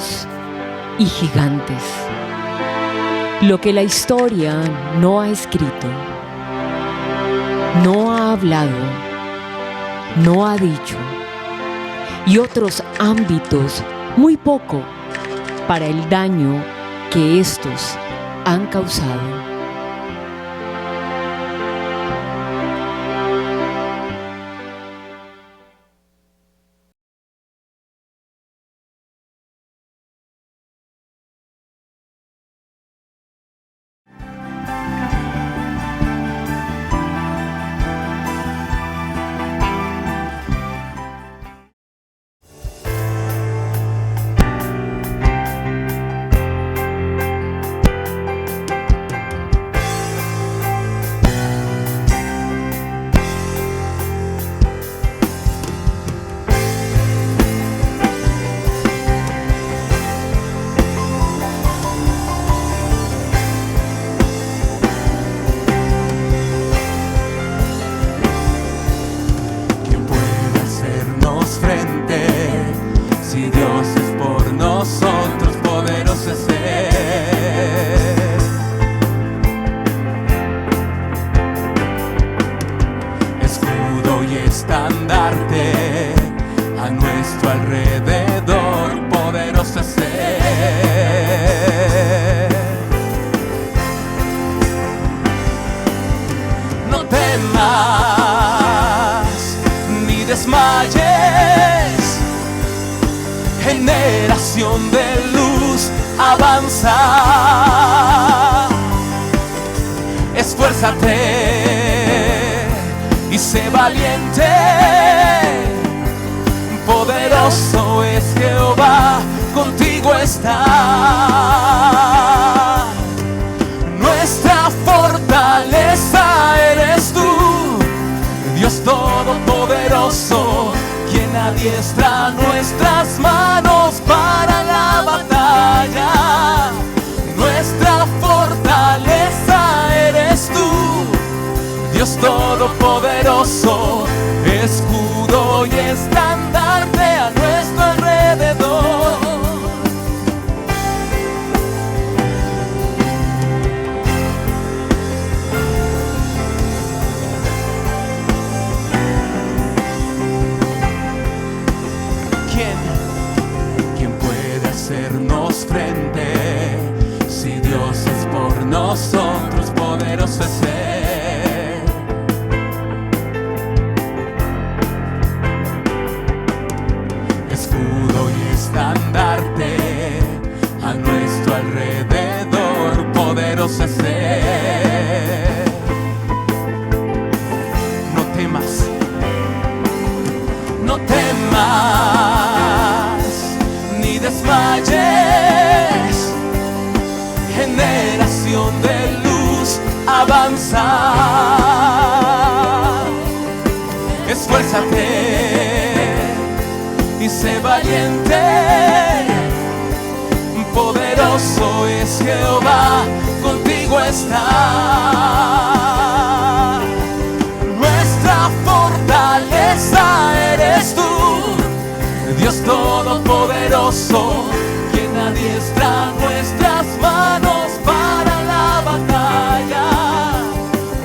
pequeños y gigantes. Lo que la historia no ha escrito, no ha hablado, no ha dicho, y otros ámbitos muy poco para el daño que estos han causado. Generación de luz, avanza, esfuérzate y sé valiente. Poderoso es Jehová, contigo está. Nuestra fortaleza eres tú, Dios todopoderoso, quien adiestra nuestras manos para la batalla. Nuestra fortaleza eres tú, Dios todopoderoso, escudo y estandarte a nuestro alrededor. ¿Quién puede hacernos frente? Si Dios es por nosotros, poderoso es Él. Escudo y estandarte a nuestro alrededor, poderoso es Él. No temas, no temas, ni desmayes. Generación de luz, avanza, esfuérzate y sé valiente. Poderoso es Jehová, contigo está. Nuestra fortaleza eres tú, Dios todopoderoso, quien adiestra nuestras manos para la batalla.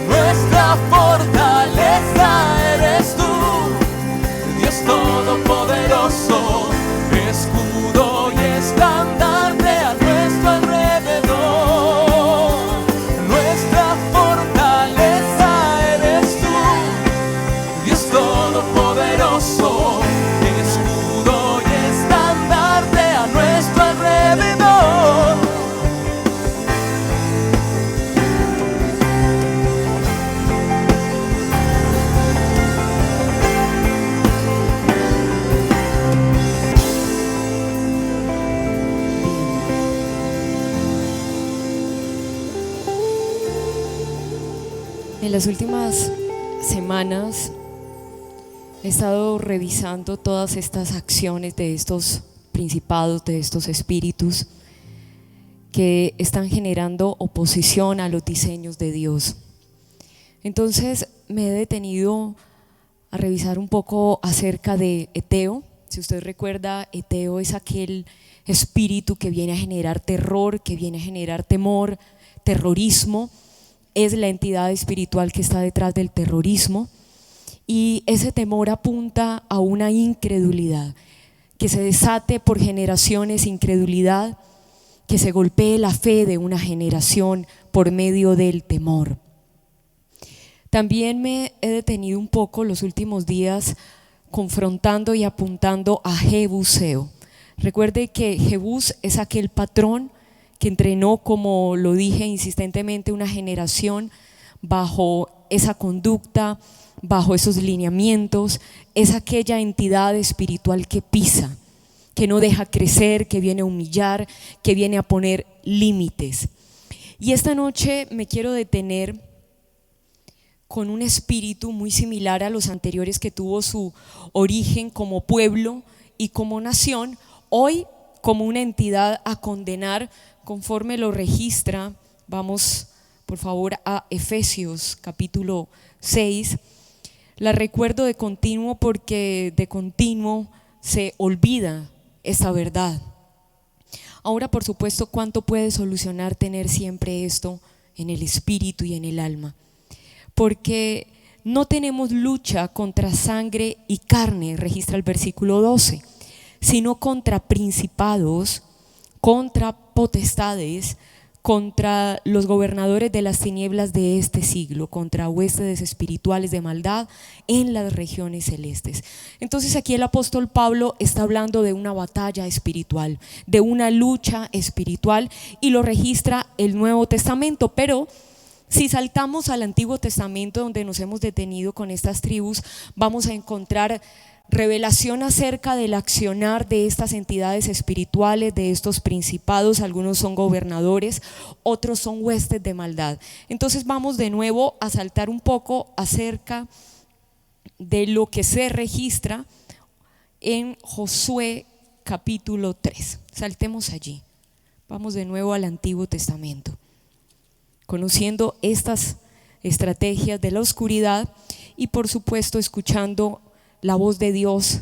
Nuestra fortaleza eres tú, Dios todopoderoso, escudo y estandarte a nuestro alrededor. Nuestra fortaleza eres tú, Dios todopoderoso, escudo y estandarte a nuestro alrededor. En las últimas semanas he estado revisando todas estas acciones de estos principados, de estos espíritus que están generando oposición a los diseños de Dios. Entonces me he detenido a revisar un poco acerca de Eteo, Si usted recuerda, Eteo es aquel espíritu que viene a generar terror, que viene a generar temor, terrorismo. Es la entidad espiritual que está detrás del terrorismo, y ese temor apunta a una incredulidad, que se desate por generaciones incredulidad, que se golpee la fe de una generación por medio del temor. También me he detenido un poco los últimos días confrontando y apuntando a Jebuseo. Recuerde que Jebús es aquel patrón que entrenó, como lo dije insistentemente, una generación bajo esa conducta, bajo esos lineamientos. Es aquella entidad espiritual que pisa, que no deja crecer, que viene a humillar, que viene a poner límites. Y esta noche me quiero detener con un espíritu muy similar a los anteriores, que tuvo su origen como pueblo y como nación, hoy como una entidad a condenar, conforme lo registra. Vamos por favor a Efesios capítulo 6. La recuerdo de continuo porque de continuo se olvida esta verdad. Ahora, por supuesto, ¿cuánto puede solucionar tener siempre esto en el espíritu y en el alma? Porque no tenemos lucha contra sangre y carne, registra el versículo 12, sino contra principados, contra potestades, contra los gobernadores de las tinieblas de este siglo, contra huestes espirituales de maldad en las regiones celestes. Entonces aquí el apóstol Pablo está hablando de una batalla espiritual, de una lucha espiritual, y lo registra el Nuevo Testamento. Pero si saltamos al Antiguo Testamento, donde nos hemos detenido con estas tribus, vamos a encontrar revelación acerca del accionar de estas entidades espirituales, de estos principados. Algunos son gobernadores, otros son huestes de maldad. Entonces vamos de nuevo a saltar un poco acerca de lo que se registra en Josué capítulo 3. Saltemos allí, vamos de nuevo al Antiguo Testamento, conociendo estas estrategias de la oscuridad y por supuesto escuchando la voz de Dios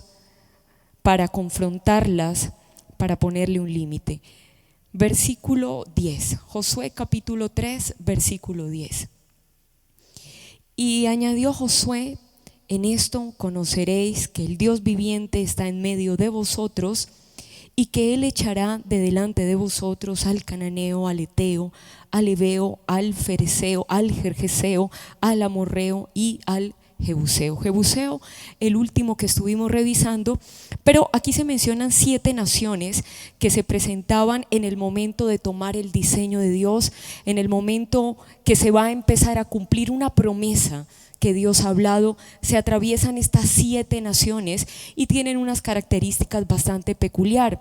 para confrontarlas, para ponerle un límite. Versículo 10, Josué capítulo 3, versículo 10. Y añadió Josué: en esto conoceréis que el Dios viviente está en medio de vosotros, y que Él echará de delante de vosotros al cananeo, al eteo, al heveo, al fereceo, al gergeseo, al amorreo y al Jebuseo. Jebuseo, el último que estuvimos revisando, pero aquí se mencionan 7 naciones que se presentaban en el momento de tomar el diseño de Dios, en el momento que se va a empezar a cumplir una promesa que Dios ha hablado. Se atraviesan estas 7 naciones y tienen unas características bastante peculiares.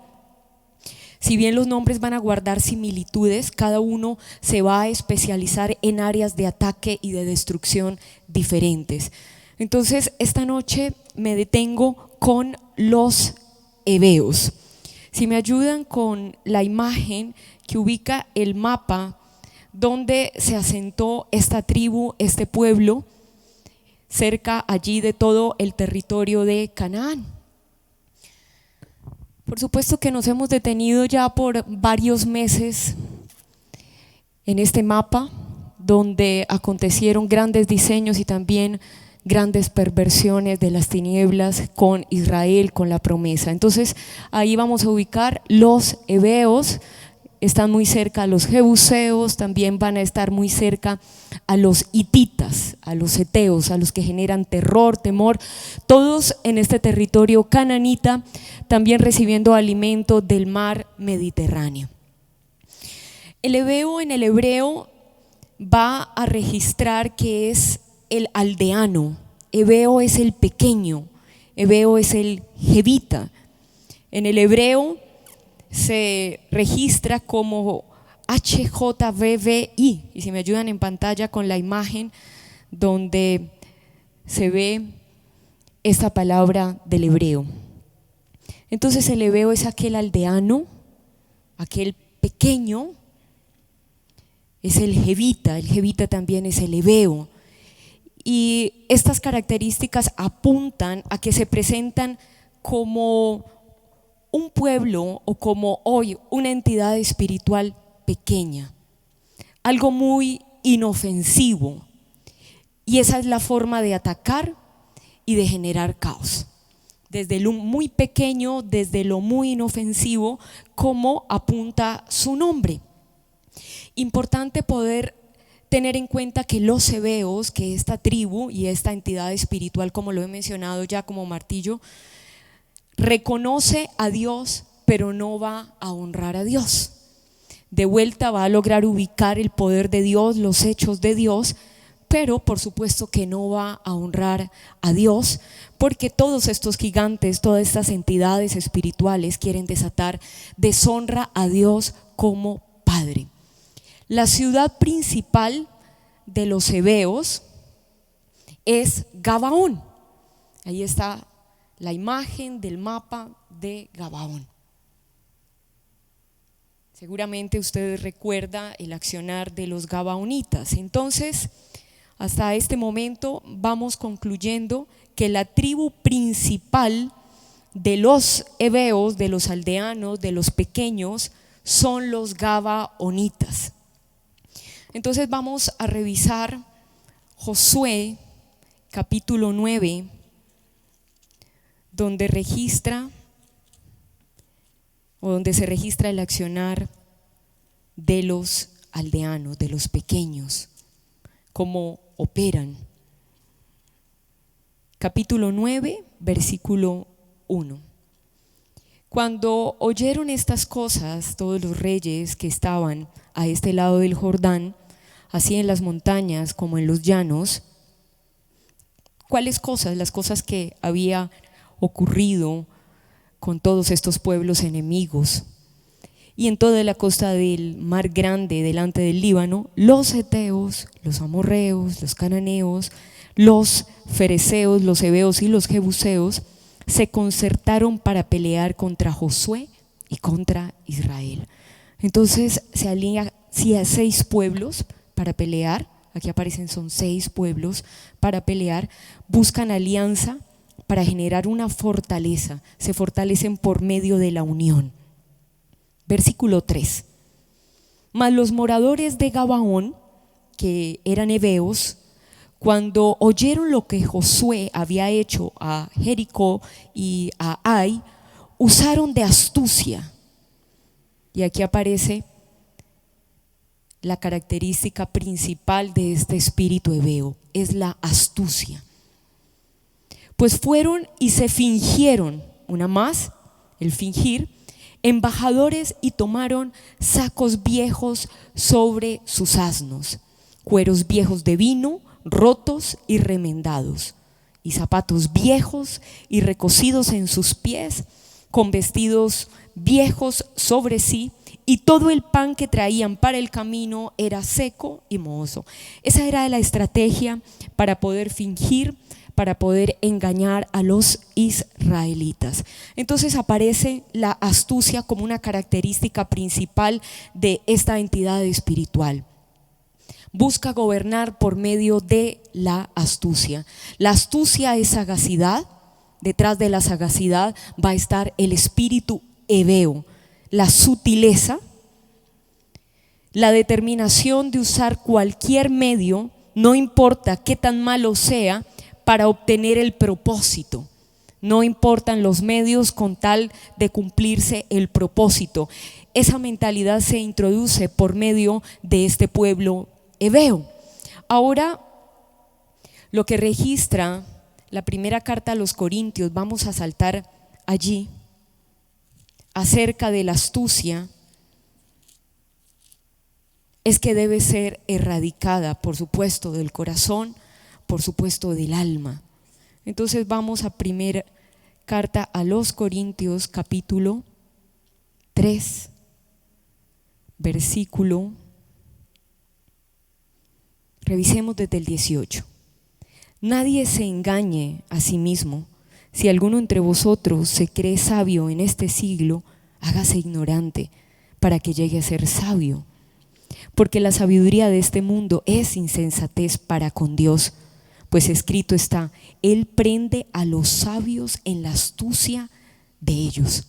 Si bien los nombres van a guardar similitudes, cada uno se va a especializar en áreas de ataque y de destrucción diferentes. Entonces esta noche me detengo con los heveos. Si me ayudan con la imagen que ubica el mapa donde se asentó esta tribu, este pueblo, cerca allí de todo el territorio de Canaán. Por supuesto que nos hemos detenido ya por varios meses en este mapa, donde acontecieron grandes diseños y también grandes perversiones de las tinieblas con Israel, con la promesa. Entonces ahí vamos a ubicar los heveos. Están muy cerca a los jebuseos, también van a estar muy cerca a los hititas, a los eteos, a los que generan terror, temor, todos en este territorio cananita, también recibiendo alimento del mar Mediterráneo. El heveo en el hebreo va a registrar que es el aldeano, heveo es el pequeño, heveo es el jebita. En el hebreo se registra como HJVVI, y si me ayudan en pantalla con la imagen donde se ve esta palabra del hebreo. Entonces el heveo es aquel aldeano, aquel pequeño, es el jebita también es el heveo, y estas características apuntan a que se presentan como un pueblo o como hoy una entidad espiritual pequeña, algo muy inofensivo, y esa es la forma de atacar y de generar caos. Desde lo muy pequeño, desde lo muy inofensivo, como apunta su nombre. Importante poder tener en cuenta que los hebeos, que esta tribu y esta entidad espiritual, como lo he mencionado ya como martillo, reconoce a Dios, pero no va a honrar a Dios. De vuelta va a lograr ubicar el poder de Dios, los hechos de Dios, pero por supuesto que no va a honrar a Dios, porque todos estos gigantes, todas estas entidades espirituales quieren desatar deshonra a Dios como Padre. La ciudad principal de los hebeos es Gabaón. Ahí está la imagen del mapa de Gabaón. Seguramente usted recuerda el accionar de los gabaonitas. Entonces, hasta este momento vamos concluyendo que la tribu principal de los hebeos, de los aldeanos, de los pequeños, son los gabaonitas. Entonces vamos a revisar Josué capítulo 9, donde se registra el accionar de los aldeanos, de los pequeños, cómo operan. Capítulo 9, versículo 1. Cuando oyeron estas cosas, todos los reyes que estaban a este lado del Jordán, así en las montañas como en los llanos, ¿cuáles cosas? Las cosas que había ocurrido con todos estos pueblos enemigos. Y en toda la costa del mar grande delante del Líbano, los heteos, los amorreos, los cananeos, los fereceos, los heveos y los jebuseos se concertaron para pelear contra Josué y contra Israel. Entonces se alía 6 pueblos para pelear. Aquí aparecen, son 6 pueblos para pelear. Buscan alianza para generar una fortaleza. Se fortalecen por medio de la unión. Versículo 3. Mas los moradores de Gabaón, que eran heveos, cuando oyeron lo que Josué había hecho a Jericó y a Ai, usaron de astucia. Y aquí aparece la característica principal de este espíritu hebeo, es la astucia. Pues fueron y se fingieron, una más, el fingir, embajadores, y tomaron sacos viejos sobre sus asnos, cueros viejos de vino, rotos y remendados, y zapatos viejos y recocidos en sus pies, con vestidos viejos sobre sí, y todo el pan que traían para el camino era seco y mohoso. Esa era la estrategia para poder fingir, para poder engañar a los israelitas. Entonces aparece la astucia como una característica principal de esta entidad espiritual. Busca gobernar por medio de la astucia. La astucia es sagacidad. Detrás de la sagacidad va a estar el espíritu hebeo, la sutileza, la determinación de usar cualquier medio, no importa qué tan malo sea, para obtener el propósito. No importan los medios con tal de cumplirse el propósito. Esa mentalidad se introduce por medio de este pueblo hebeo. Ahora, lo que registra la primera carta a los Corintios, vamos a saltar allí, acerca de la astucia, es que debe ser erradicada, por supuesto, del corazón, por supuesto, del alma. Entonces vamos a primera carta a los Corintios, capítulo 3, versículo, revisemos desde el 18. Nadie se engañe a sí mismo. Si alguno entre vosotros se cree sabio en este siglo, hágase ignorante para que llegue a ser sabio. Porque la sabiduría de este mundo es insensatez para con Dios, pues escrito está: Él prende a los sabios en la astucia de ellos.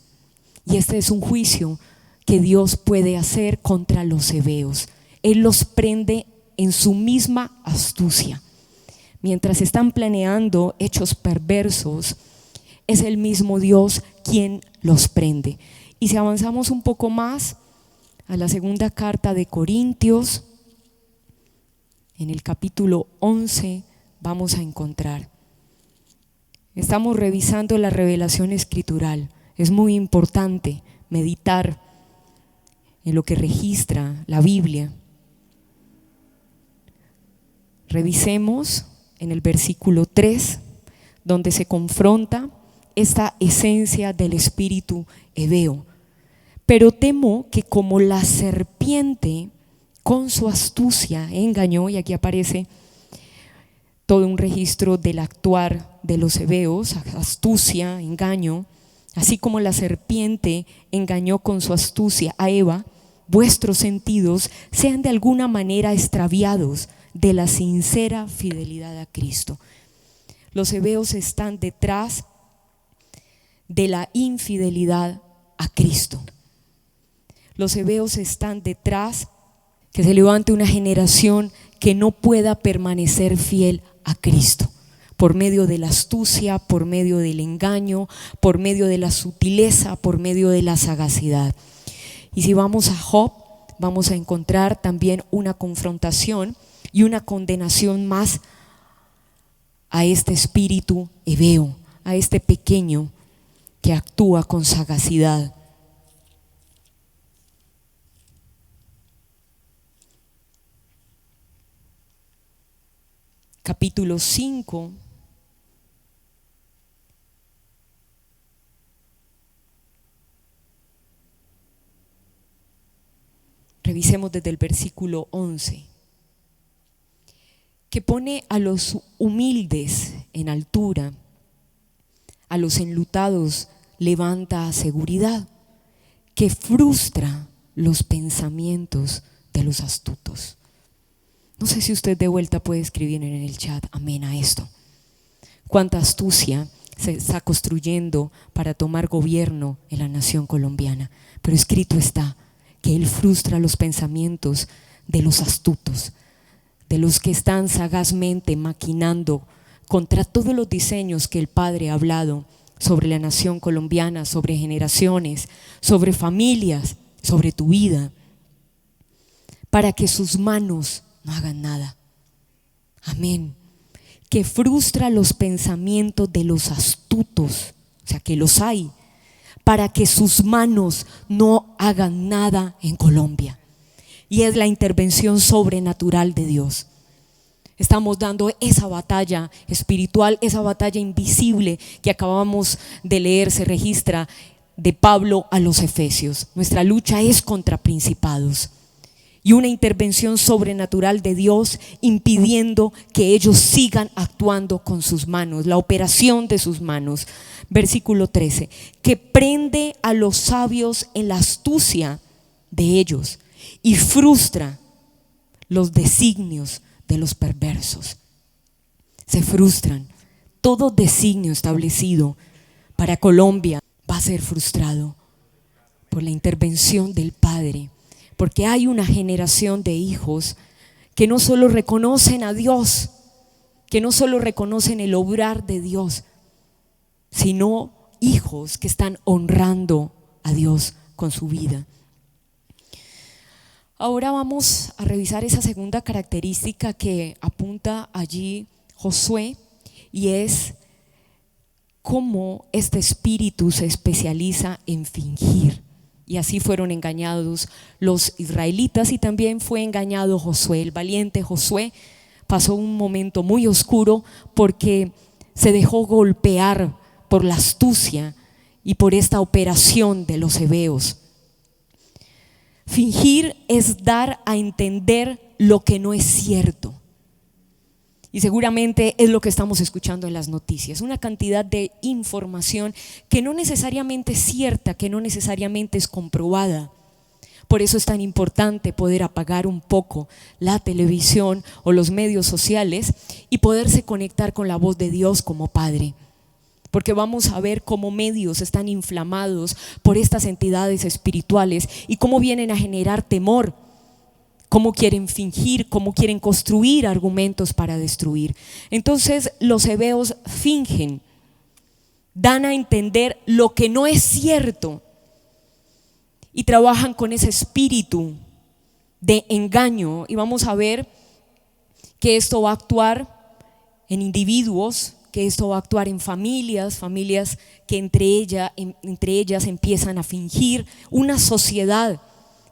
Y este es un juicio que Dios puede hacer contra los heveos. Él los prende en su misma astucia. Mientras están planeando hechos perversos, es el mismo Dios quien los prende. Y si avanzamos un poco más a la segunda carta de Corintios, en el capítulo 11 vamos a encontrar. Estamos revisando la revelación escritural. Es muy importante meditar en lo que registra la Biblia. Revisemos en el versículo 3, donde se confronta esta esencia del espíritu heveo. Pero temo que como la serpiente con su astucia engañó, y aquí aparece todo un registro del actuar de los heveos, astucia, engaño, así como la serpiente engañó con su astucia a Eva, vuestros sentidos sean de alguna manera extraviados de la sincera fidelidad a Cristo. Los heveos están detrás de la infidelidad a Cristo. Los heveos están detrás que se levante una generación que no pueda permanecer fiel a Cristo, por medio de la astucia, por medio del engaño, por medio de la sutileza, por medio de la sagacidad. Y si vamos a Job, vamos a encontrar también una confrontación y una condenación más a este espíritu heveo, a este pequeño que actúa con sagacidad. Capítulo 5. Revisemos desde el versículo 11, que pone a los humildes en altura, a los enlutados levanta a seguridad, que frustra los pensamientos de los astutos. No sé si usted de vuelta puede escribir en el chat amén a esto. Cuánta astucia se está construyendo para tomar gobierno en la nación colombiana, pero escrito está que Él frustra los pensamientos de los astutos, de los que están sagazmente maquinando contra todos los diseños que el Padre ha hablado sobre la nación colombiana, sobre generaciones, sobre familias, sobre tu vida, para que sus manos no hagan nada. Amén. Que frustra los pensamientos de los astutos, o sea que los hay, para que sus manos no hagan nada en Colombia. Y es la intervención sobrenatural de Dios. Estamos dando esa batalla espiritual, esa batalla invisible que acabamos de leer, se registra de Pablo a los Efesios. Nuestra lucha es contra principados. Y una intervención sobrenatural de Dios impidiendo que ellos sigan actuando con sus manos, la operación de sus manos. Versículo 13, que prende a los sabios en la astucia de ellos y frustra los designios de los perversos. Se frustran. Todo designio establecido para Colombia va a ser frustrado por la intervención del Padre. Porque hay una generación de hijos que no solo reconocen a Dios, que no solo reconocen el obrar de Dios, sino hijos que están honrando a Dios con su vida. Ahora vamos a revisar esa segunda característica que apunta allí Josué, y es cómo este espíritu se especializa en fingir. Y así fueron engañados los israelitas y también fue engañado Josué. El valiente Josué pasó un momento muy oscuro porque se dejó golpear por la astucia y por esta operación de los heveos. Fingir es dar a entender lo que no es cierto. Y seguramente es lo que estamos escuchando en las noticias, una cantidad de información que no necesariamente es cierta, que no necesariamente es comprobada, Por eso es tan importante poder apagar un poco la televisión o los medios sociales y poderse conectar con la voz de Dios como Padre. Porque vamos a ver cómo medios están inflamados por estas entidades espirituales y cómo vienen a generar temor, cómo quieren fingir, cómo quieren construir argumentos para destruir. Entonces los hebeos fingen, dan a entender lo que no es cierto y trabajan con ese espíritu de engaño. Y vamos a ver que esto va a actuar en individuos, que esto va a actuar en familias que entre ellas empiezan a fingir, una sociedad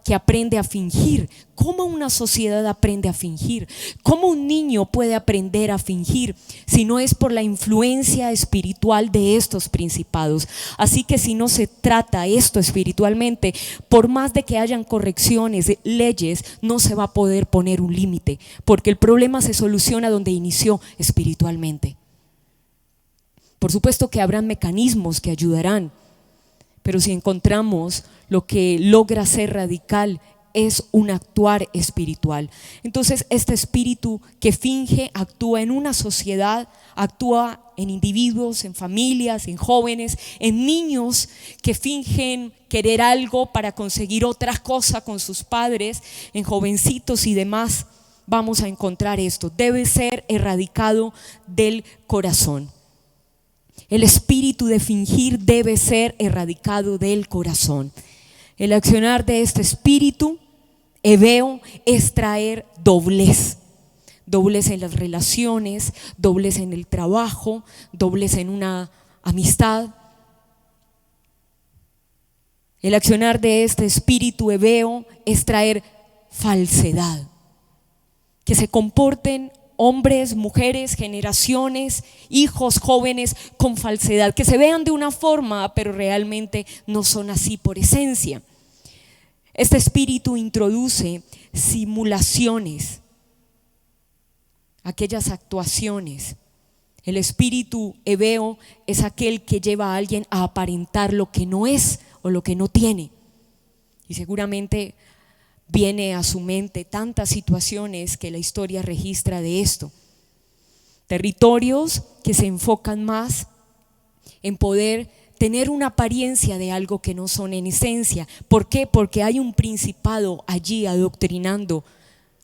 que aprende a fingir. ¿Cómo una sociedad aprende a fingir? ¿Cómo un niño puede aprender a fingir si no es por la influencia espiritual de estos principados? Así que si no se trata esto espiritualmente, por más de que hayan correcciones, leyes, no se va a poder poner un límite, porque el problema se soluciona donde inició, espiritualmente. Por supuesto que habrán mecanismos que ayudarán, pero si encontramos lo que logra ser radical es un actuar espiritual. Entonces este espíritu que finge actúa en una sociedad, actúa en individuos, en familias, en jóvenes, en niños que fingen querer algo para conseguir otra cosa con sus padres, en jovencitos y demás. Vamos a encontrar esto, debe ser erradicado del corazón. El espíritu de fingir debe ser erradicado del corazón. El accionar de este espíritu hebeo es traer doblez. Doblez en las relaciones, doblez en el trabajo, doblez en una amistad. El accionar de este espíritu hebeo es traer falsedad. Que se comporten hombres, mujeres, generaciones, hijos, jóvenes con falsedad, que se vean de una forma pero realmente no son así por esencia. Este espíritu introduce simulaciones, aquellas actuaciones. El espíritu hebeo es aquel que lleva a alguien a aparentar lo que no es o lo que no tiene. Y seguramente viene a su mente tantas situaciones que la historia registra de esto. Territorios que se enfocan más en poder tener una apariencia de algo que no son en esencia. ¿Por qué? Porque hay un principado allí adoctrinando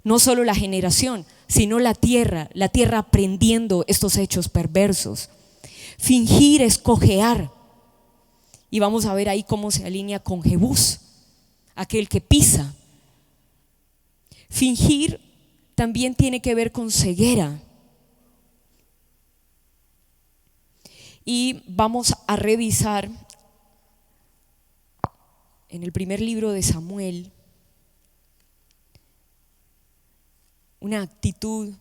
no solo la generación, sino la tierra aprendiendo estos hechos perversos. Fingir es cojear. Y vamos a ver ahí cómo se alinea con Jebús, aquel que pisa. Fingir también tiene que ver con ceguera. Y vamos a revisar en el primer libro de Samuel una actitud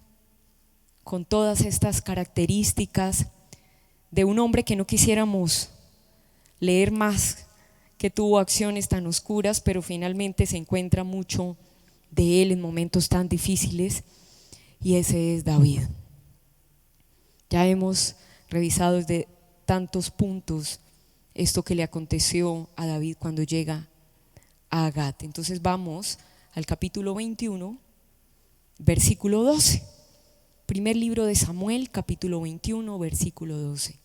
con todas estas características de un hombre que no quisiéramos leer más, que tuvo acciones tan oscuras, pero finalmente se encuentra mucho de él en momentos tan difíciles, y ese es David. Ya hemos revisado desde tantos puntos esto que le aconteció a David cuando llega a Agat. Entonces vamos al capítulo 21, versículo 12. Primer libro de Samuel, capítulo 21, versículo 12.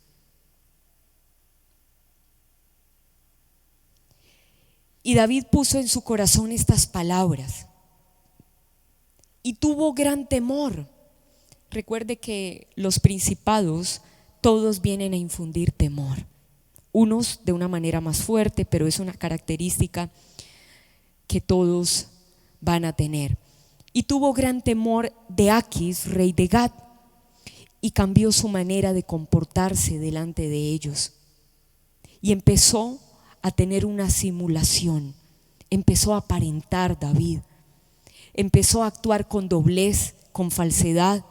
Y David puso en su corazón estas palabras y tuvo gran temor. Recuerde que los principados todos vienen a infundir temor, unos de una manera más fuerte, pero es una característica que todos van a tener. Y tuvo gran temor de Aquis, rey de Gat, y cambió su manera de comportarse delante de ellos. Y empezó a tener una simulación, empezó a aparentar David, empezó a actuar con doblez, con falsedad,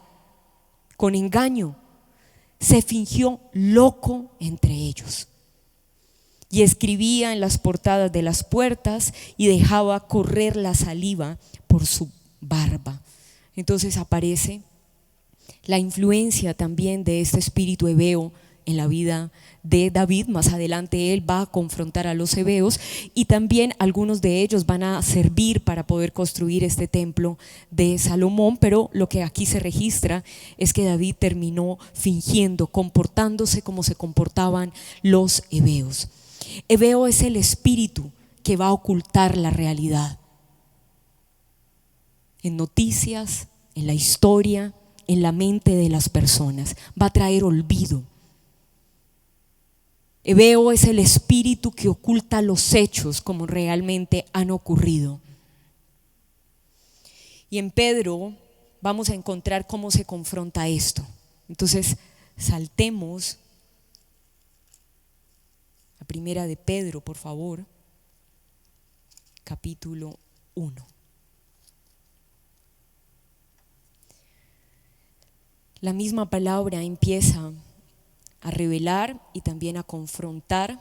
con engaño. Se fingió loco entre ellos y escribía en las portadas de las puertas y dejaba correr la saliva por su barba. Entonces aparece la influencia también de este espíritu hebeo en la vida de David. Más adelante él va a confrontar a los heveos y también algunos de ellos van a servir para poder construir este templo de Salomón, pero lo que aquí se registra es que David terminó fingiendo, comportándose como se comportaban los heveos. Heveo es el espíritu que va a ocultar la realidad. En noticias, en la historia, en la mente de las personas, va a traer olvido. Heveo es el espíritu que oculta los hechos como realmente han ocurrido. Y en Pedro vamos a encontrar cómo se confronta esto. Entonces, saltemos a primera de Pedro, por favor, capítulo 1. La misma palabra empieza a revelar y también a confrontar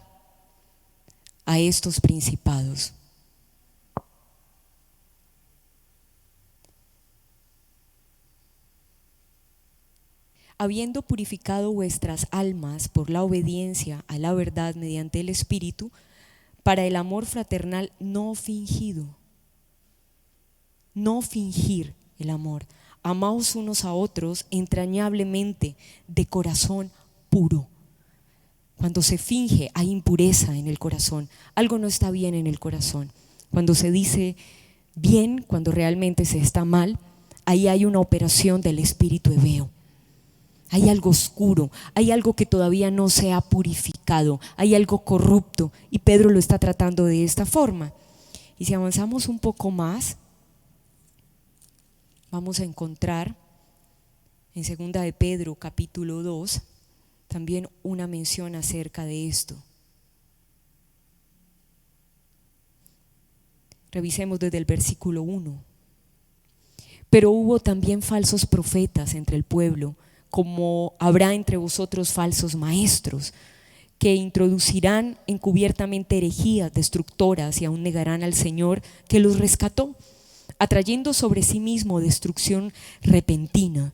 a estos principados. Habiendo purificado vuestras almas por la obediencia a la verdad mediante el Espíritu, para el amor fraternal no fingido. No fingir el amor. Amaos unos a otros entrañablemente, de corazón puro. Cuando se finge hay impureza en el corazón, algo no está bien en el corazón. Cuando se dice bien, cuando realmente se está mal, ahí hay una operación del espíritu heveo. Hay algo oscuro, hay algo que todavía no se ha purificado, hay algo corrupto y Pedro lo está tratando de esta forma. Y si avanzamos un poco más, vamos a encontrar en segunda de Pedro capítulo 2 también una mención acerca de esto. Revisemos desde el versículo 1. Pero hubo también falsos profetas entre el pueblo, como habrá entre vosotros falsos maestros, que introducirán encubiertamente herejías destructoras y aún negarán al Señor que los rescató, atrayendo sobre sí mismo destrucción repentina.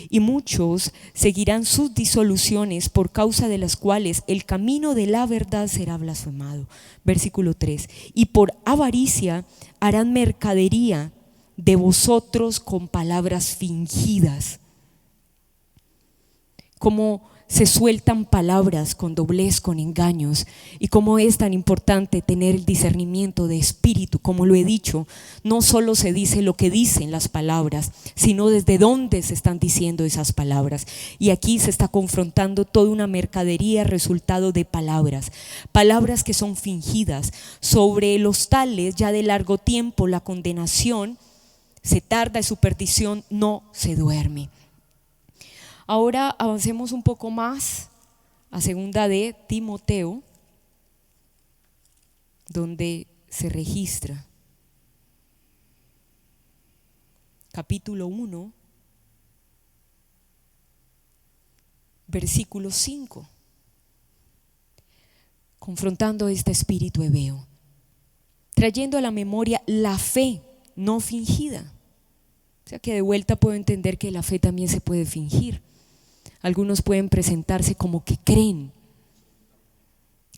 Y muchos seguirán sus disoluciones, por causa de las cuales el camino de la verdad será blasfemado. Versículo 3. Y por avaricia harán mercadería de vosotros con palabras fingidas. Cómo se sueltan palabras con doblez, con engaños, y cómo es tan importante tener el discernimiento de espíritu. Como lo he dicho, no solo se dice lo que dicen las palabras, sino desde dónde se están diciendo esas palabras. Y aquí se está confrontando toda una mercadería resultado de palabras que son fingidas. Sobre los tales ya de largo tiempo la condenación se tarda y su perdición no se duerme. Ahora avancemos un poco más a segunda de Timoteo, donde se registra capítulo 1, versículo 5, confrontando este espíritu heveo, trayendo a la memoria la fe no fingida. O sea que de vuelta puedo entender que la fe también se puede fingir. Algunos pueden presentarse como que creen,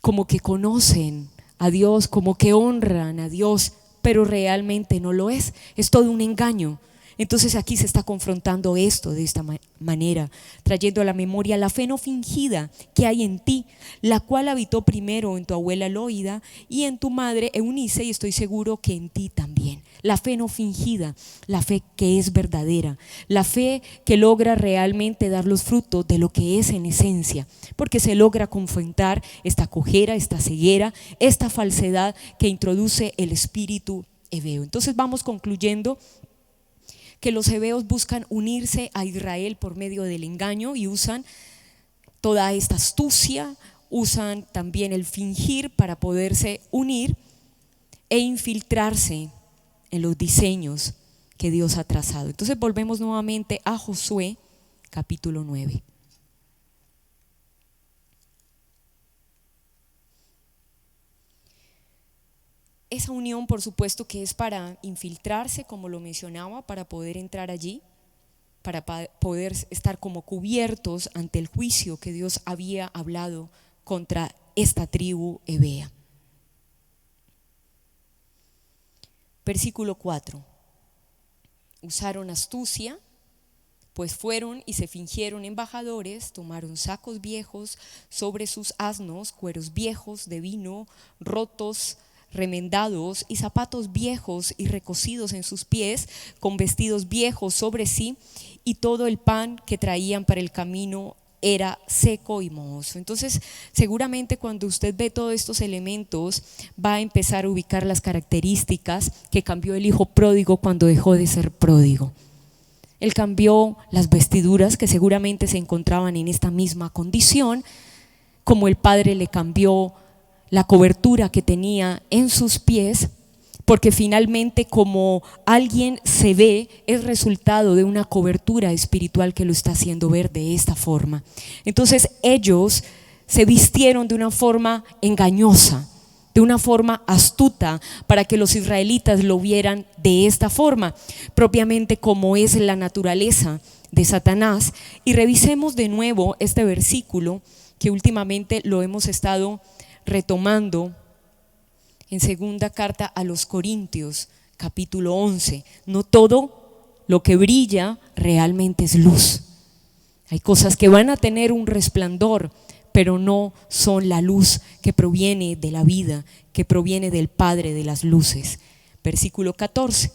como que conocen a Dios, como que honran a Dios, pero realmente no lo es todo un engaño. Entonces aquí se está confrontando esto de esta manera, trayendo a la memoria la fe no fingida que hay en ti, la cual habitó primero en tu abuela Loida y en tu madre Eunice, y estoy seguro que en ti también. La fe no fingida, la fe que es verdadera, la fe que logra realmente dar los frutos de lo que es en esencia, porque se logra confrontar esta cojera, esta ceguera, esta falsedad que introduce el espíritu heveo. Entonces vamos concluyendo que los heveos buscan unirse a Israel por medio del engaño y usan toda esta astucia, usan también el fingir para poderse unir e infiltrarse en los diseños que Dios ha trazado. Entonces volvemos nuevamente a Josué capítulo 9. Esa unión, por supuesto, que es para infiltrarse, como lo mencionaba, para poder entrar allí, para poder estar como cubiertos ante el juicio que Dios había hablado contra esta tribu hebea. Versículo 4. Usaron astucia, pues fueron y se fingieron embajadores, tomaron sacos viejos sobre sus asnos, cueros viejos de vino, rotos, remendados, y zapatos viejos y recocidos en sus pies, con vestidos viejos sobre sí, y todo el pan que traían para el camino era seco y mohoso. Entonces, seguramente cuando usted ve todos estos elementos, va a empezar a ubicar las características que cambió el hijo pródigo cuando dejó de ser pródigo. Él cambió las vestiduras, que seguramente se encontraban en esta misma condición, como el padre le cambió la cobertura que tenía en sus pies, porque finalmente como alguien se ve es resultado de una cobertura espiritual que lo está haciendo ver de esta forma. Entonces ellos se vistieron de una forma engañosa, de una forma astuta, para que los israelitas lo vieran de esta forma, propiamente como es la naturaleza de Satanás. Y revisemos de nuevo este versículo que últimamente lo hemos estado retomando en segunda carta a los Corintios, capítulo 11. No todo lo que brilla realmente es luz. Hay cosas que van a tener un resplandor, pero no son la luz que proviene de la vida, que proviene del Padre de las luces. Versículo 14.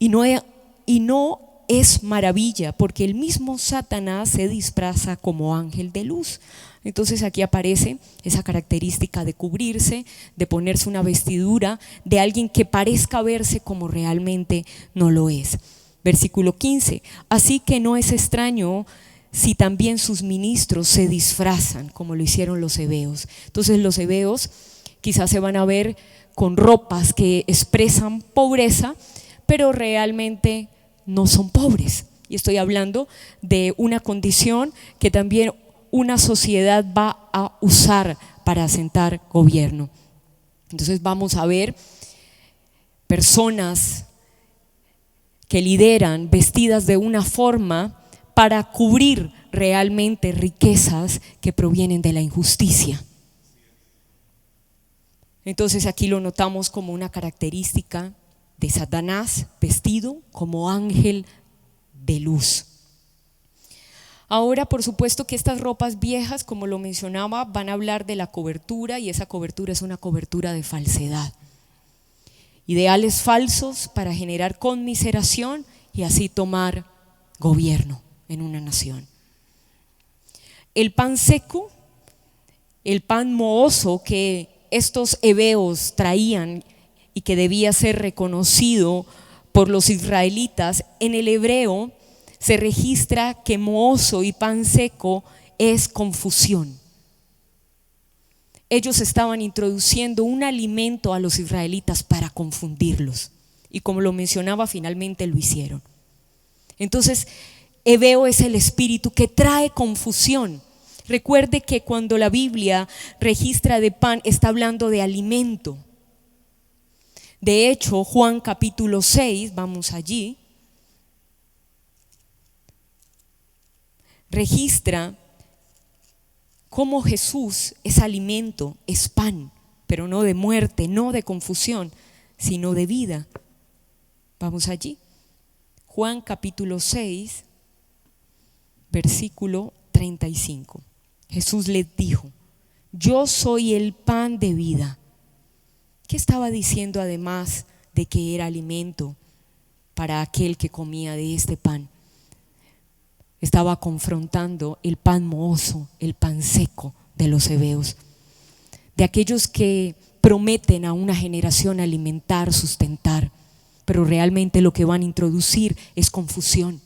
Y no es maravilla, porque el mismo Satanás se disfraza como ángel de luz. Entonces aquí aparece esa característica de cubrirse, de ponerse una vestidura de alguien que parezca verse como realmente no lo es. Versículo 15. Así que no es extraño si también sus ministros se disfrazan como lo hicieron los hebeos. Entonces los hebeos quizás se van a ver con ropas que expresan pobreza, pero realmente no son pobres. Y estoy hablando de una condición que también una sociedad va a usar para asentar gobierno. Entonces vamos a ver personas que lideran vestidas de una forma para cubrir realmente riquezas que provienen de la injusticia. Entonces aquí lo notamos como una característica de Satanás vestido como ángel de luz. Ahora, por supuesto que estas ropas viejas, como lo mencionaba, van a hablar de la cobertura, y esa cobertura es una cobertura de falsedad. Ideales falsos para generar conmiseración y así tomar gobierno en una nación. El pan seco, el pan mohoso que estos hebeos traían y que debía ser reconocido por los israelitas, en el hebreo se registra que mohoso y pan seco es confusión. Ellos estaban introduciendo un alimento a los israelitas para confundirlos, y como lo mencionaba, finalmente lo hicieron. Entonces, hebeo es el espíritu que trae confusión. Recuerde que cuando la Biblia registra de pan, está hablando de alimento. De hecho, Juan capítulo 6, vamos allí, registra cómo Jesús es alimento, es pan, pero no de muerte, no de confusión, sino de vida. Vamos allí. Juan capítulo 6, versículo 35. Jesús les dijo: yo soy el pan de vida. ¿Qué estaba diciendo además de que era alimento para aquel que comía de este pan? Estaba confrontando el pan mohoso, el pan seco de los hebeos, de aquellos que prometen a una generación alimentar, sustentar, pero realmente lo que van a introducir es confusión.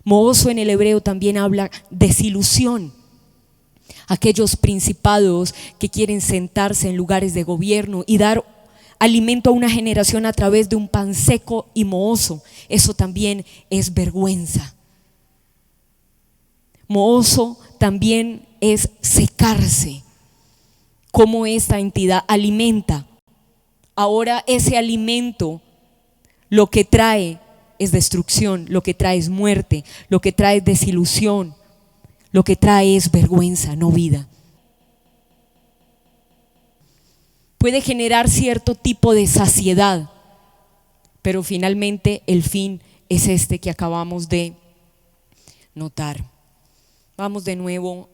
Mohoso en el hebreo también habla de desilusión. Aquellos principados que quieren sentarse en lugares de gobierno y dar alimento a una generación a través de un pan seco y mohoso, eso también es vergüenza. Mohoso también es secarse. Como esta entidad alimenta, ahora ese alimento lo que trae es destrucción, lo que trae es muerte, lo que trae es desilusión, lo que trae es vergüenza, no vida. Puede generar cierto tipo de saciedad, pero finalmente el fin es este que acabamos de notar. Vamos de nuevo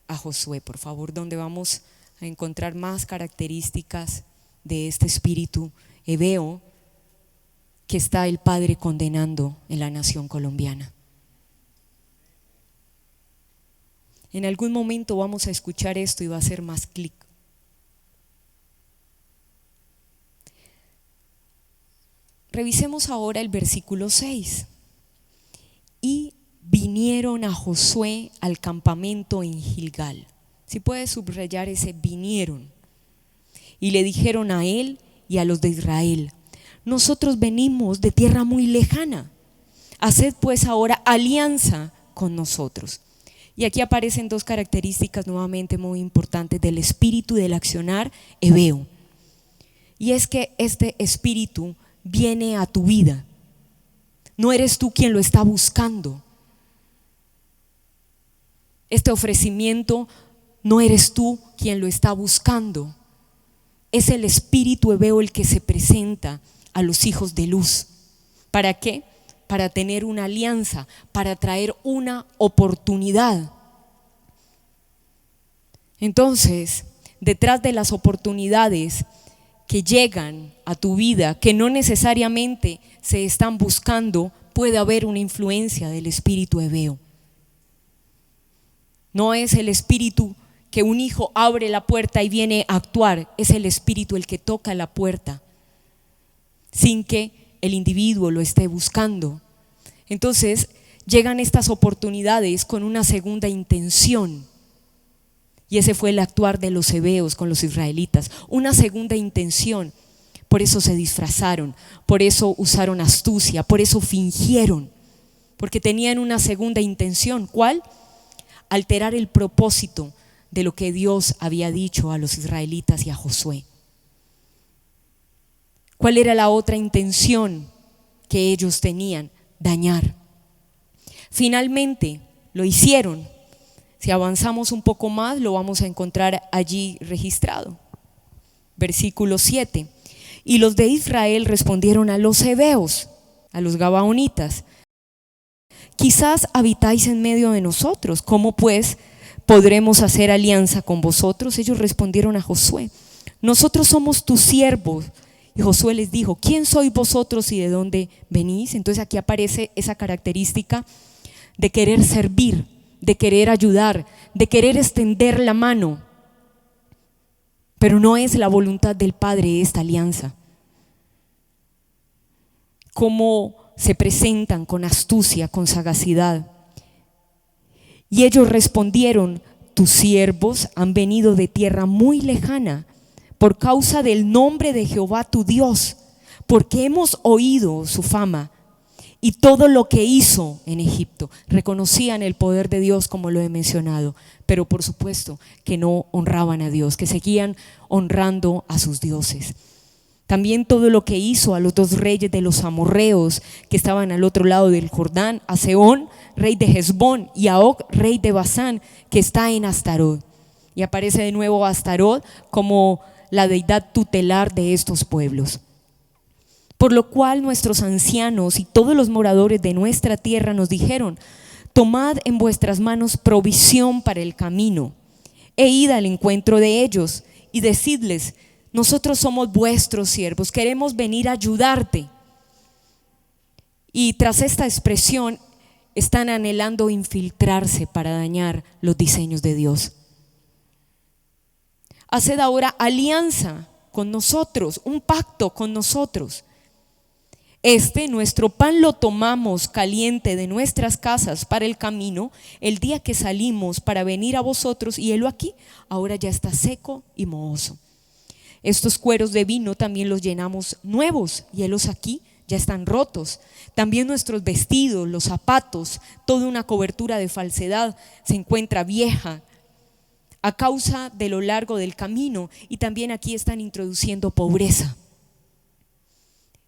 a Josué, por favor, donde vamos a encontrar más características de este espíritu hebeo que está el Padre condenando en la nación colombiana. En algún momento vamos a escuchar esto y va a hacer más clic. Revisemos ahora el versículo 6. Y vinieron a Josué al campamento en Gilgal. Si puedes subrayar ese vinieron. Y le dijeron a él y a los de Israel: nosotros venimos de tierra muy lejana, haced pues ahora alianza con nosotros. Y aquí aparecen dos características nuevamente muy importantes del espíritu del accionar hebeo. Y es que este espíritu viene a tu vida. No eres tú quien lo está buscando. Este ofrecimiento no eres tú quien lo está buscando. Es el espíritu hebeo el que se presenta a los hijos de luz. ¿Para qué? Para tener una alianza, para traer una oportunidad. Entonces, detrás de las oportunidades que llegan a tu vida, que no necesariamente se están buscando, puede haber una influencia del espíritu hebeo. No es el espíritu que un hijo abre la puerta y viene a actuar, es el espíritu el que toca la puerta sin que el individuo lo esté buscando. Entonces llegan estas oportunidades con una segunda intención, y ese fue el actuar de los hebeos con los israelitas, una segunda intención. Por eso se disfrazaron, por eso usaron astucia, por eso fingieron, porque tenían una segunda intención. ¿Cuál? Alterar el propósito de lo que Dios había dicho a los israelitas y a Josué. ¿Cuál era la otra intención que ellos tenían? Dañar. Finalmente lo hicieron. Si avanzamos un poco más, lo vamos a encontrar allí registrado. Versículo 7. Y los de Israel respondieron a los hebeos, a los gabaonitas: quizás habitáis en medio de nosotros, ¿cómo pues podremos hacer alianza con vosotros? Ellos respondieron a Josué: nosotros somos tus siervos. Y Josué les dijo: ¿quién sois vosotros y de dónde venís? Entonces aquí aparece esa característica de querer servir, de querer ayudar, de querer extender la mano. Pero no es la voluntad del Padre esta alianza. Cómo se presentan con astucia, con sagacidad. Y ellos respondieron: tus siervos han venido de tierra muy lejana por causa del nombre de Jehová tu Dios, porque hemos oído su fama y todo lo que hizo en Egipto. Reconocían el poder de Dios, como lo he mencionado, pero por supuesto que no honraban a Dios, que seguían honrando a sus dioses. También todo lo que hizo a los dos reyes de los amorreos que estaban al otro lado del Jordán, a Sehón, rey de Hesbón, y a Og, rey de Basán, que está en Astarot. Y aparece de nuevo Astarot como la deidad tutelar de estos pueblos. Por lo cual nuestros ancianos y todos los moradores de nuestra tierra nos dijeron: tomad en vuestras manos provisión para el camino, e id al encuentro de ellos, y decidles: nosotros somos vuestros siervos, queremos venir a ayudarte. Y tras esta expresión están anhelando infiltrarse para dañar los diseños de Dios. Haced ahora alianza con nosotros, un pacto con nosotros. Nuestro pan lo tomamos caliente de nuestras casas para el camino el día que salimos para venir a vosotros, y helo aquí, ahora ya está seco y mohoso. Estos cueros de vino también los llenamos nuevos, y helos aquí, ya están rotos. También nuestros vestidos, los zapatos, toda una cobertura de falsedad se encuentra vieja a causa de lo largo del camino, y también aquí están introduciendo pobreza.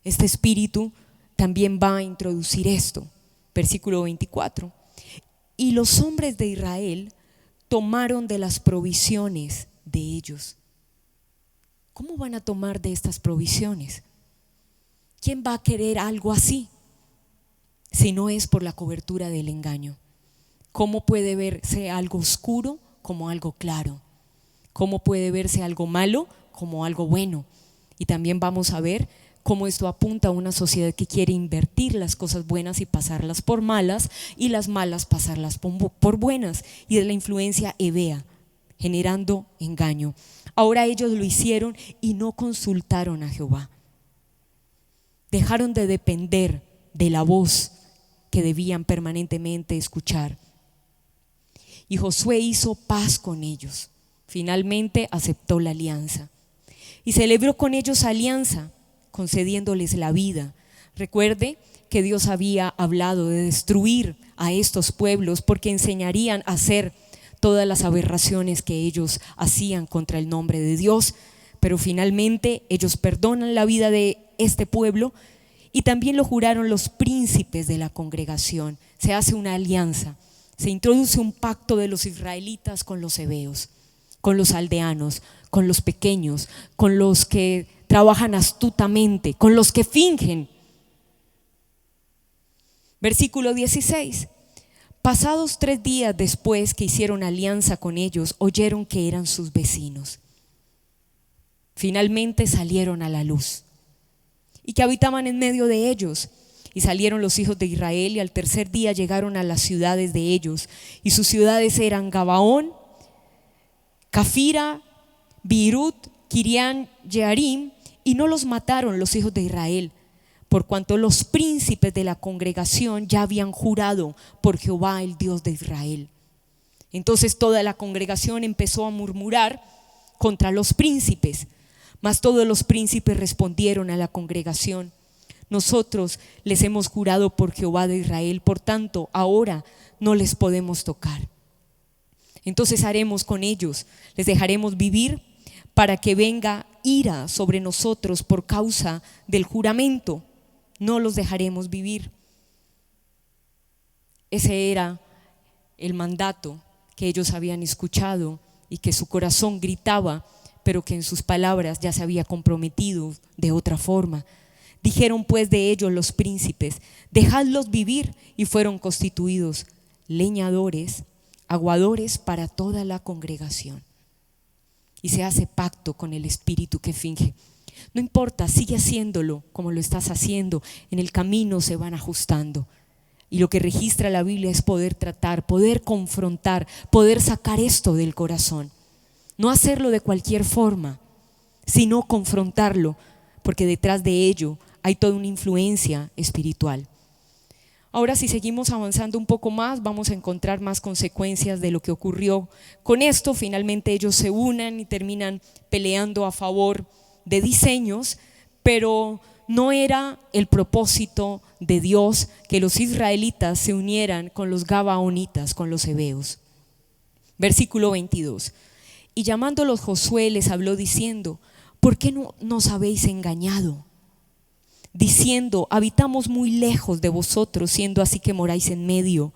Este espíritu también va a introducir esto. Versículo 24. Y los hombres de Israel tomaron de las provisiones de ellos. ¿Cómo van a tomar de estas provisiones? ¿Quién va a querer algo así si no es por la cobertura del engaño? ¿Cómo puede verse algo oscuro como algo claro? ¿Cómo puede verse algo malo como algo bueno? Y también vamos a ver cómo esto apunta a una sociedad que quiere invertir las cosas buenas y pasarlas por malas, y las malas pasarlas por buenas, y de la influencia hebea, generando engaño. Ahora ellos lo hicieron y no consultaron a Jehová. Dejaron de depender de la voz que debían permanentemente escuchar. Y Josué hizo paz con ellos. Finalmente aceptó la alianza y celebró con ellos alianza, concediéndoles la vida. Recuerde que Dios había hablado de destruir a estos pueblos porque enseñarían a hacer todas las aberraciones que ellos hacían contra el nombre de Dios. Pero finalmente ellos perdonan la vida de este pueblo, y también lo juraron los príncipes de la congregación. Se hace una alianza, se introduce un pacto de los israelitas con los heveos, con los aldeanos, con los pequeños, con los que trabajan astutamente, con los que fingen. Versículo 16. Pasados 3 días después que hicieron alianza con ellos, oyeron que eran sus vecinos. Finalmente salieron a la luz y que habitaban en medio de ellos. Y salieron los hijos de Israel y al tercer día llegaron a las ciudades de ellos, y sus ciudades eran Gabaón, Cafira, Beerut, Kirián Jearim, y no los mataron los hijos de Israel, por cuanto los príncipes de la congregación ya habían jurado por Jehová, el Dios de Israel. Entonces toda la congregación empezó a murmurar contra los príncipes, mas todos los príncipes respondieron a la congregación: nosotros les hemos jurado por Jehová de Israel, por tanto ahora no les podemos tocar. Entonces haremos con ellos, les dejaremos vivir para que venga ira sobre nosotros por causa del juramento. No los dejaremos vivir. Ese era el mandato que ellos habían escuchado y que su corazón gritaba, pero que en sus palabras ya se había comprometido de otra forma. Dijeron pues de ellos los príncipes: dejadlos vivir, y fueron constituidos leñadores, aguadores para toda la congregación. Y se hace pacto con el espíritu que finge. No importa, sigue haciéndolo como lo estás haciendo, en el camino se van ajustando. Y lo que registra la Biblia es poder tratar, poder confrontar, poder sacar esto del corazón. No hacerlo de cualquier forma, sino confrontarlo, porque detrás de ello hay toda una influencia espiritual. Ahora, si seguimos avanzando un poco más, vamos a encontrar más consecuencias de lo que ocurrió con esto. Finalmente ellos se unen y terminan peleando a favor de diseños, pero no era el propósito de Dios que los israelitas se unieran con los gabaonitas, con los heveos. Versículo 22. Y llamándolos Josué les habló diciendo: ¿por qué no nos habéis engañado? Diciendo: habitamos muy lejos de vosotros, siendo así que moráis en medio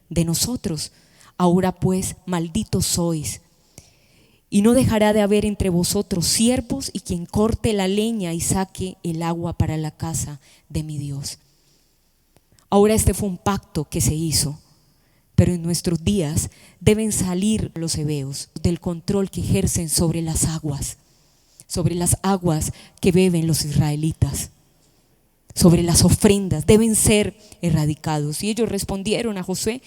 de nosotros. Ahora pues, malditos sois, y no dejará de haber entre vosotros siervos, y quien corte la leña y saque el agua para la casa de mi Dios. Ahora este fue un pacto que se hizo, pero en nuestros días deben salir los heveos del control que ejercen sobre las aguas que beben los israelitas, sobre las ofrendas, deben ser erradicados. Y ellos respondieron a Josué: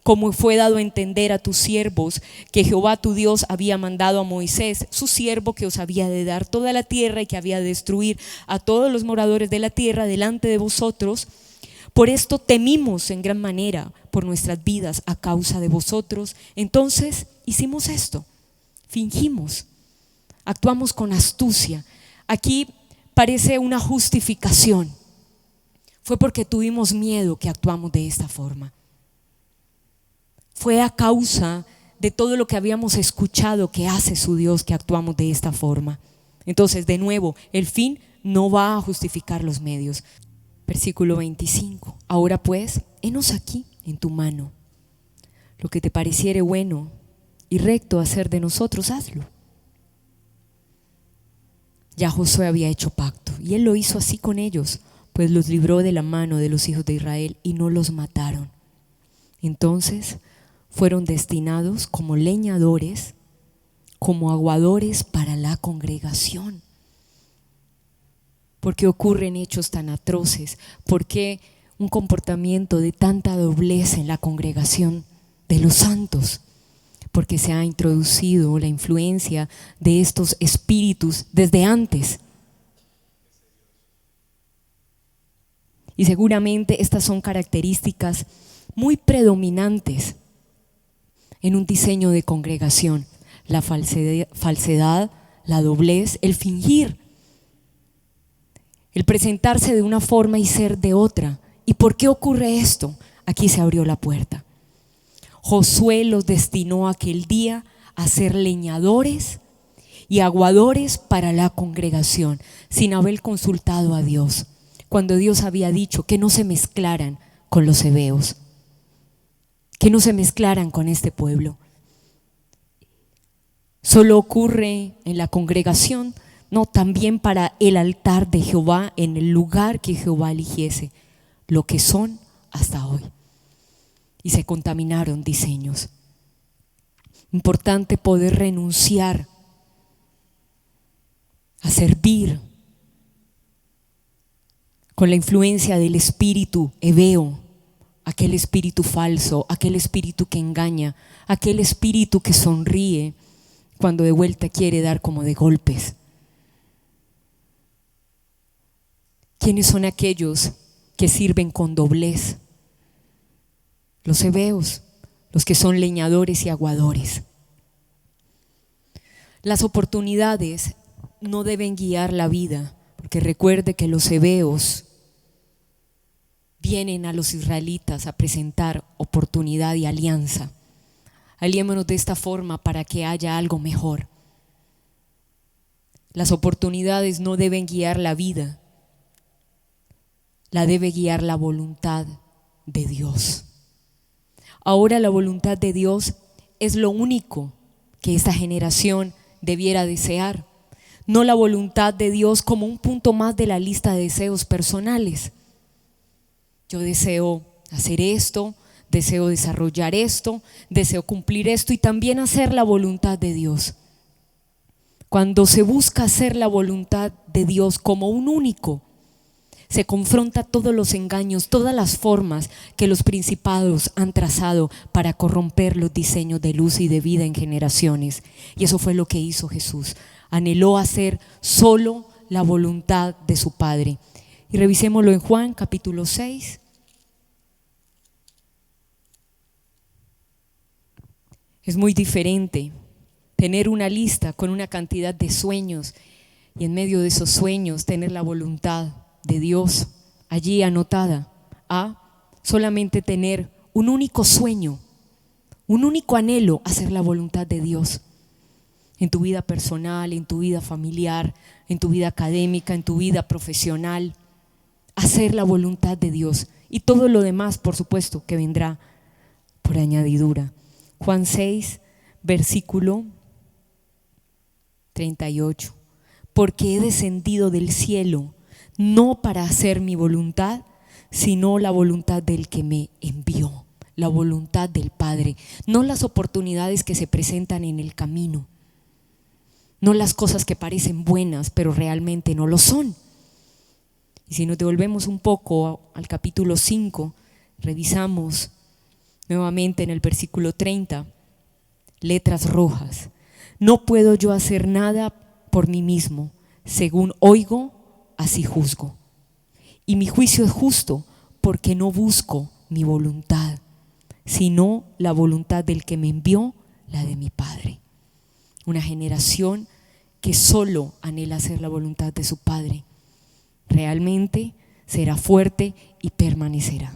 como fue dado a entender a tus siervos que Jehová tu Dios había mandado a Moisés, su siervo, que os había de dar toda la tierra y que había de destruir a todos los moradores de la tierra delante de vosotros. Por esto temimos en gran manera por nuestras vidas a causa de vosotros. Entonces hicimos esto, fingimos, actuamos con astucia. Aquí parece una justificación. Fue porque tuvimos miedo que actuamos de esta forma. Fue a causa de todo lo que habíamos escuchado que hace su Dios que actuamos de esta forma. Entonces, de nuevo, el fin no va a justificar los medios. Versículo 25. Ahora pues, henos aquí en tu mano. Lo que te pareciere bueno y recto hacer de nosotros, hazlo. Ya Josué había hecho pacto y él lo hizo así con ellos, pues los libró de la mano de los hijos de Israel y no los mataron. Entonces fueron destinados como leñadores, como aguadores para la congregación. ¿Por qué ocurren hechos tan atroces? ¿Por qué un comportamiento de tanta doblez en la congregación de los santos? Porque se ha introducido la influencia de estos espíritus desde antes. Y seguramente estas son características muy predominantes en un diseño de congregación: la falsedad, la doblez, el fingir, el presentarse de una forma y ser de otra. ¿Y por qué ocurre esto? Aquí se abrió la puerta. Josué los destinó aquel día a ser leñadores y aguadores para la congregación, sin haber consultado a Dios, cuando Dios había dicho que no se mezclaran con los heveos, que no se mezclaran con este pueblo. Solo ocurre en la congregación, no, también para el altar de Jehová, en el lugar que Jehová eligiese, lo que son hasta hoy. Y se contaminaron diseños. Importante poder renunciar a servir con la influencia del espíritu heveo, aquel espíritu falso, aquel espíritu que engaña, aquel espíritu que sonríe cuando de vuelta quiere dar como de golpes. ¿Quiénes son aquellos que sirven con doblez? Los heveos, los que son leñadores y aguadores. Las oportunidades no deben guiar la vida, porque recuerde que los heveos vienen a los israelitas a presentar oportunidad y alianza. Aliémonos de esta forma para que haya algo mejor. Las oportunidades no deben guiar la vida, la debe guiar la voluntad de Dios. Ahora la voluntad de Dios es lo único que esta generación debiera desear, no la voluntad de Dios como un punto más de la lista de deseos personales. Yo deseo hacer esto, deseo desarrollar esto, deseo cumplir esto y también hacer la voluntad de Dios. Cuando se busca hacer la voluntad de Dios como un único, se confronta todos los engaños, todas las formas que los principados han trazado para corromper los diseños de luz y de vida en generaciones. Y eso fue lo que hizo Jesús. Anheló hacer solo la voluntad de su Padre. Y revisémoslo en Juan capítulo 6. Es muy diferente tener una lista con una cantidad de sueños y en medio de esos sueños tener la voluntad de Dios allí anotada, a solamente tener un único sueño, un único anhelo, hacer la voluntad de Dios en tu vida personal, en tu vida familiar, en tu vida académica, en tu vida profesional. Hacer la voluntad de Dios y todo lo demás, por supuesto, que vendrá por añadidura. Juan 6, versículo 38. Porque he descendido del cielo no para hacer mi voluntad, sino la voluntad del que me envió, la voluntad del Padre, no las oportunidades que se presentan en el camino, no las cosas que parecen buenas pero realmente no lo son. Y si nos devolvemos un poco al capítulo 5, revisamos nuevamente en el versículo 30, letras rojas: no puedo yo hacer nada por mí mismo, según oigo, así juzgo. Y mi juicio es justo, porque no busco mi voluntad, sino la voluntad del que me envió, la de mi Padre. Una generación que solo anhela hacer la voluntad de su Padre, realmente será fuerte y permanecerá.